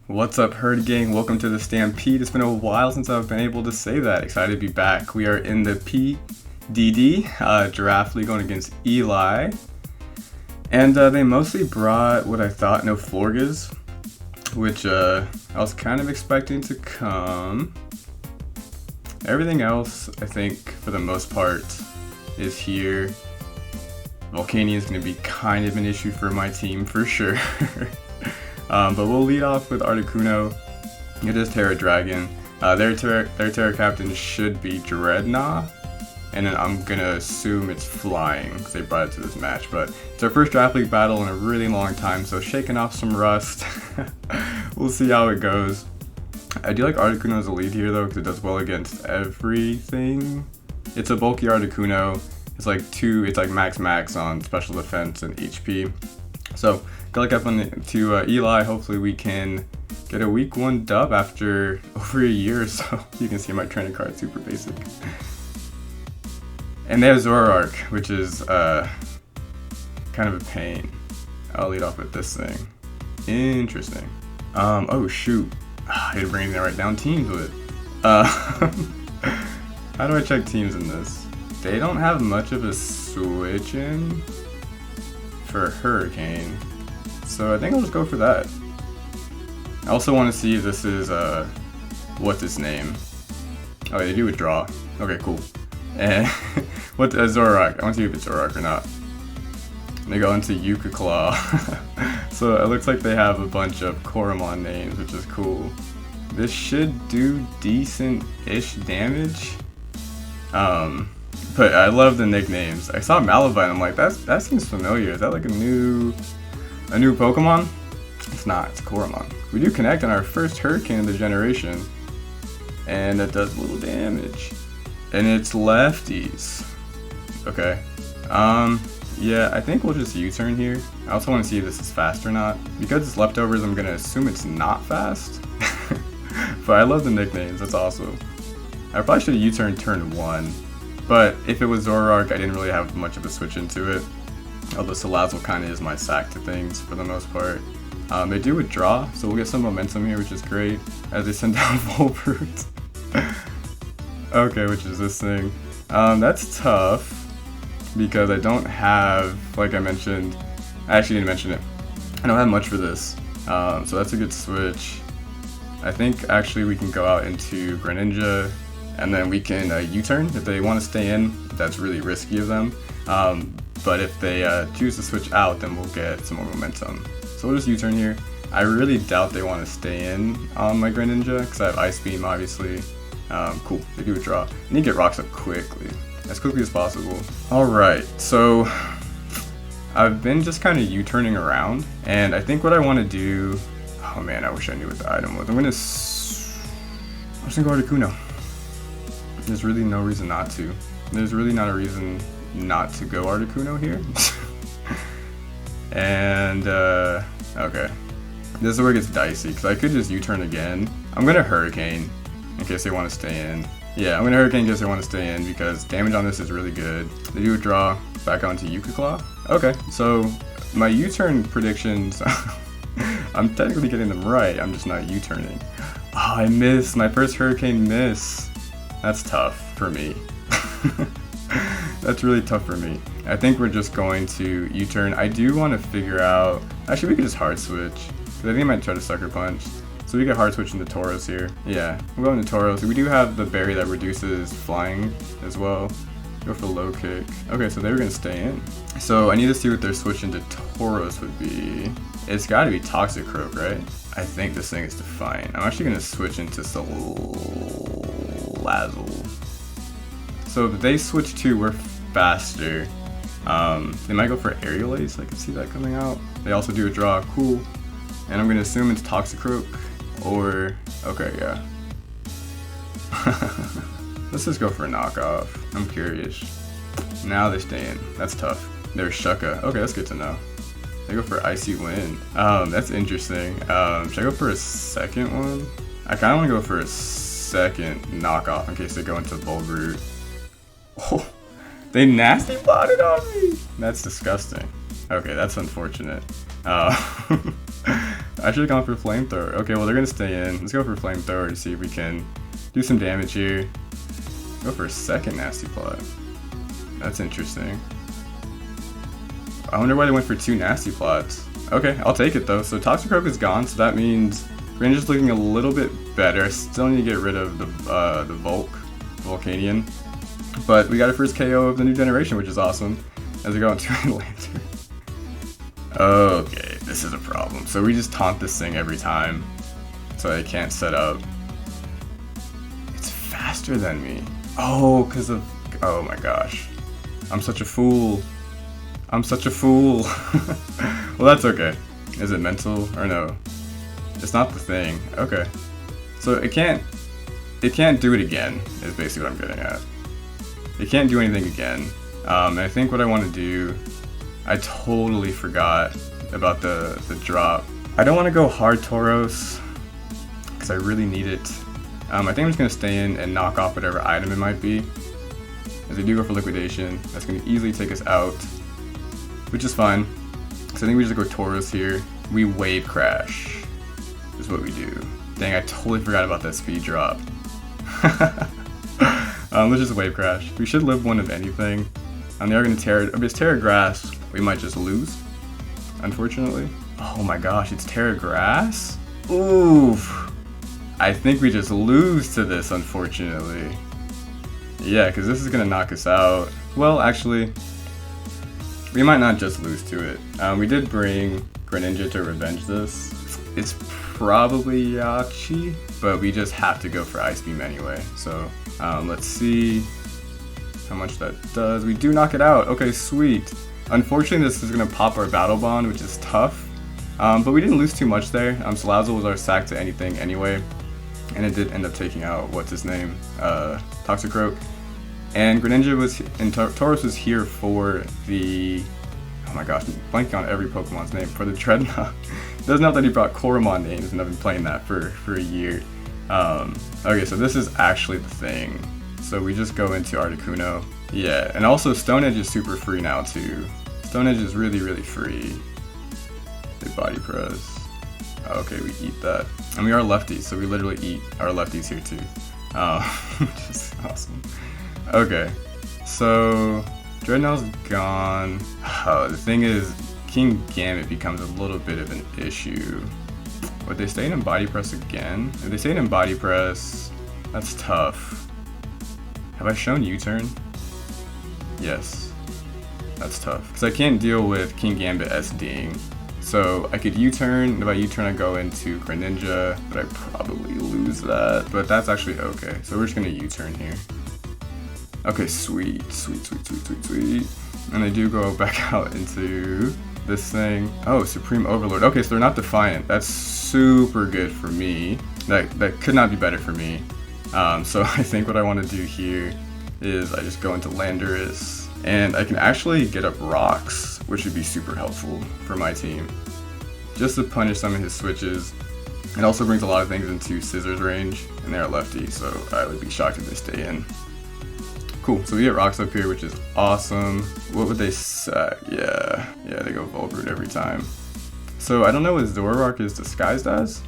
What's up, Herd Gang? Welcome to the Stampede. It's been a while since I've been able to say that. Excited to be back. We are in the PDD Giraffe League going against Eli. And they mostly brought what I thought no Florgas, which I was kind of expecting to come. Everything else, I think, for the most part, is here. Volcania is going to be kind of an issue for my team, for sure. But we'll lead off with Articuno. It is Tera Dragon. Their Tera captain should be Drednaw. And then I'm going to assume it's flying because they brought it to this match. But it's our first Draft League battle in a really long time, so shaking off some rust. We'll see how it goes. I do like Articuno as a lead here though, because it does well against everything. It's a bulky Articuno. It's like max on special defense and HP. So good luck to Eli. Hopefully we can get a week 1 dub after over a year or so. You can see my training card, super basic. And they have Zoroark, which is kind of a pain. I'll lead off with this thing. Interesting. Oh shoot. I had to bring the right down teams with. How do I check teams in this? They don't have much of a switch in for Hurricane, so I think I'll just go for that. I also want to see if this is what's its name? Oh, they do withdraw. Okay, cool. And what Zoroark? I want to see if it's Zoroark or not. They go into Yuka Claw. So it looks like they have a bunch of Koromon names, which is cool. This should do decent-ish damage. But I love the nicknames. I saw Malivine, I'm like, that seems familiar. Is that like a new Pokemon? It's not, it's Koromon. We do connect on our first Hurricane of the generation. And that does a little damage. And it's lefties. Okay. Yeah, I think we'll just U-turn here. I also want to see if this is fast or not. Because it's leftovers, I'm gonna assume it's not fast. But I love the nicknames, that's awesome. I probably should have U-turned turn 1. But if it was Zoroark, I didn't really have much of a switch into it. Although Salazzle kind of is my sack to things for the most part. They do withdraw, so we'll get some momentum here, which is great. As they send down Volbrute. Okay, which is this thing. That's tough. Because I don't have, like I mentioned, I actually didn't mention it. I don't have much for this. So that's a good switch. I think actually we can go out into Greninja. And then we can U-turn if they want to stay in. That's really risky of them. But if they choose to switch out, then we'll get some more momentum. So we'll just U-turn here. I really doubt they want to stay in on my Greninja because I have Ice Beam, obviously. Cool, they do withdraw. I need to get rocks up quickly as possible. Alright, so I've been just kind of U-turning around. And I think what I want to do... Oh man, I wish I knew what the item was. I'm just gonna go Articuno. There's really no reason not to. There's really not a reason not to go Articuno here. And, okay. This is where it gets dicey, because I could just U-turn again. I'm going to Hurricane, in case they want to stay in. Yeah, I'm going to Hurricane in case they want to stay in, because damage on this is really good. They do withdraw back onto Yuka Claw. Okay, so my U-turn predictions, I'm technically getting them right, I'm just not U-turning. Oh, I missed. My first Hurricane miss. That's tough for me. That's really tough for me. I think we're just going to U-turn. I do want to figure out... Actually, we could just hard switch. Because I think I might try to sucker punch. So we get hard switch into Tauros here. Yeah, we're going to Tauros. We do have the berry that reduces flying as well. Go for low kick. Okay, so they were going to stay in. So I need to see what their switch into Tauros would be. It's got to be Toxicroak, right? I think this thing is Defiant. I'm actually going to switch into Salazzle. So if they switch to, we're faster. They might go for Aerial Ace, I can see that coming out. They also do a draw, cool. And I'm gonna assume it's Toxicroak, or, okay, yeah. Let's just go for a knockoff, I'm curious. Now they stay in, that's tough. There's Shucka, okay, that's good to know. They go for Icy Wind, that's interesting. Should I go for a second one? I kinda wanna go for a second knockoff in case they go into Volbrute. Oh, they nasty plotted on me! That's disgusting. Okay, that's unfortunate. I should have gone for Flamethrower. Okay, well they're gonna stay in. Let's go for Flamethrower to see if we can do some damage here. Go for a second Nasty Plot. That's interesting. I wonder why they went for 2 Nasty Plots. Okay, I'll take it though. So Toxicroak is gone, so that means Greninja's looking a little bit better. I still need to get rid of the Volcanion. But we got our first KO of the new generation, which is awesome. As we go into Lantern. Okay, this is a problem. So we just taunt this thing every time. So I can't set up. It's faster than me. Oh, because of... Oh my gosh. I'm such a fool. I'm such a fool. Well, that's okay. Is it mental or no? It's not the thing. Okay. So it can't do it again, is basically what I'm getting at. It can't do anything again. And I think what I want to do, I totally forgot about the drop. I don't want to go hard Tauros, because I really need it. I think I'm just going to stay in and knock off whatever item it might be. As they do go for liquidation, that's going to easily take us out, which is fine. So I think we just go Tauros here. We wave crash, is what we do. Dang, I totally forgot about that speed drop. Let's just wave crash. We should live one of anything. They are going to Tera, if it's Tera Grass, we might just lose, unfortunately. Oh my gosh, it's Tera Grass? Oof. I think we just lose to this, unfortunately. Yeah, because this is going to knock us out. Well, actually, we might not just lose to it. We did bring Greninja to revenge this. It's probably Yachi, but we just have to go for Ice Beam anyway. So let's see how much that does. We do knock it out. Okay, sweet. Unfortunately, this is going to pop our Battle Bond, which is tough. But we didn't lose too much there. Salazzle was our sack to anything anyway. And it did end up taking out, what's his name? Toxicroak. And Greninja was, and Tauros was here for the, oh my gosh, I'm blanking on every Pokemon's name, for the Drednaw. Doesn't help that he brought Koromon names, and I've been playing that for a year. Okay, so this is actually the thing. So we just go into Articuno. Yeah, and also Stone Edge is super free now too. Stone Edge is really, really free. Big body press. Okay, we eat that. And we are lefties, so we literally eat our lefties here too. Which is awesome. Okay, so Drednaw's gone. Oh, the thing is, Kingambit becomes a little bit of an issue. Would they stay in Body Press again? If they stayed in Body Press, that's tough. Have I shown U-turn? Yes. That's tough. Because I can't deal with Kingambit SDing. So I could U-turn. If I U-turn, I go into Greninja, but I probably lose that. But that's actually okay. So we're just going to U-turn here. Okay, sweet. And they do go back out into this thing. Oh, Supreme Overlord. Okay, so they're not Defiant. That's super good for me. That could not be better for me. So I think what I want to do here is I just go into Landorus, and I can actually get up rocks, which would be super helpful for my team. Just to punish some of his switches. It also brings a lot of things into Scissors range, and they're lefty, so I would be shocked if they stay in. Cool, so we get rocks up here, which is awesome. What would they sack? Yeah, they go Volbrood every time. So I don't know what Zoroark is disguised as.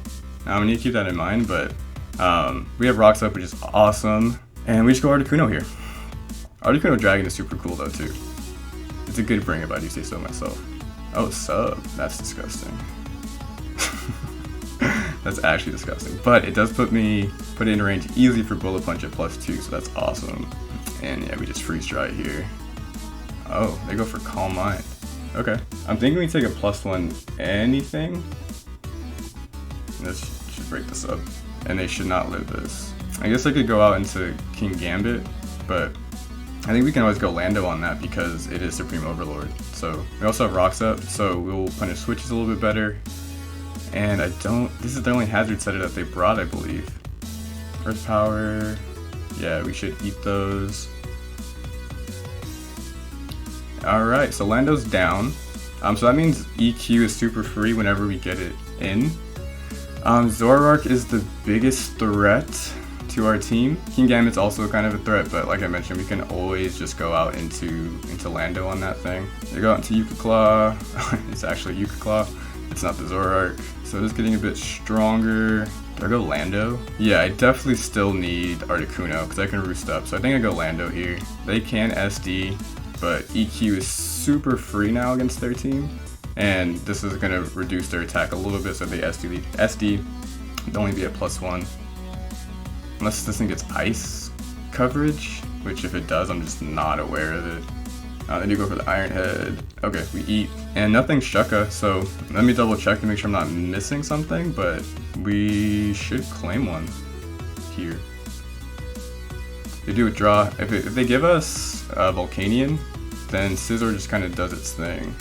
I need to keep that in mind, but we have rocks up, which is awesome. And we just go Articuno here. Articuno Dragon is super cool though too. It's a good bring if I do say so myself. Oh, sub. That's disgusting. That's actually disgusting. But it does put it in range easily for Bullet Punch at +2, so that's awesome. And yeah, we just freeze dry here. Oh, they go for Calm Mind. Okay. I'm thinking we take a +1 anything. This should break this up. And they should not live this. I guess I could go out into Kingambit, but I think we can always go Lando on that because it is Supreme Overlord. So we also have rocks up, so we'll punish switches a little bit better. And this is the only hazard setter that they brought, I believe. Earth Power, yeah, we should eat those. Alright, so Lando's down. So that means EQ is super free whenever we get it in. Zoroark is the biggest threat to our team. Kingambit's also kind of a threat, but like I mentioned, we can always just go out into Lando on that thing. They go out into Yuka Claw. It's actually Yuka Claw. It's not the Zoroark. So just getting a bit stronger. Do I go Lando? Yeah, I definitely still need Articuno because I can roost up. So I think I go Lando here. They can SD, but EQ is super free now against their team. And this is going to reduce their attack a little bit, so they SD would only be at +1. Unless this thing gets ice coverage, which if it does, I'm just not aware of it. Then you go for the Iron Head. Okay, we eat. And nothing's Shucka, so let me double check to make sure I'm not missing something, but we should claim one here. They do withdraw. If they give us Volcanion, then Scizor just kind of does its thing.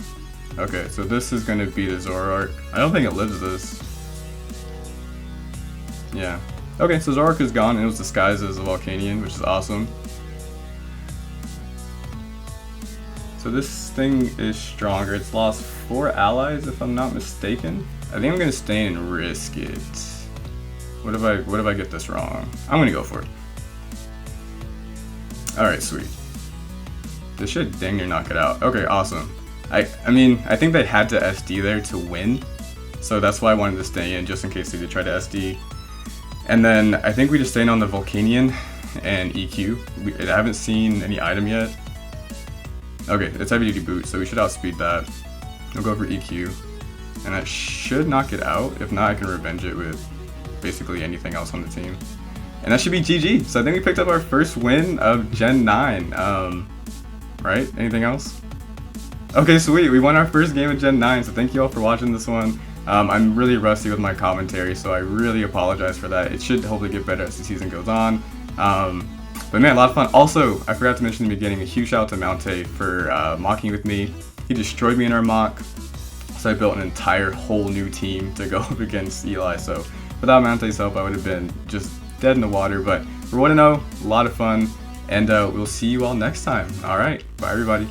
Okay, so this is going to be the Zoroark. I don't think it lives this. Yeah. Okay, so Zoroark is gone and it was disguised as a Volcanion, which is awesome. So this thing is stronger. It's lost 4 allies if I'm not mistaken. I think I'm going to stay and risk it. What if I get this wrong? I'm going to go for it. Alright, sweet. This should dang near knock it out. Okay, awesome. I mean, I think they had to SD there to win, so that's why I wanted to stay in, just in case they did try to SD. And then I think we just stayed on the Volcanion and EQ. I haven't seen any item yet. Okay, it's heavy duty boot, so we should outspeed that. We'll go for EQ, and that should knock it out. If not, I can revenge it with basically anything else on the team. And that should be GG. So I think we picked up our first win of Gen 9. Right? Anything else? Okay, sweet. We won our first game of Gen 9, so thank you all for watching this one. I'm really rusty with my commentary, so I really apologize for that. It should hopefully get better as the season goes on. But man, a lot of fun. Also, I forgot to mention in the beginning, a huge shout out to Mount for mocking with me. He destroyed me in our mock, so I built an entire whole new team to go up against Eli. So without Mount's help, I would have been just dead in the water. But we're 1-0, a lot of fun, and we'll see you all next time. All right, bye everybody.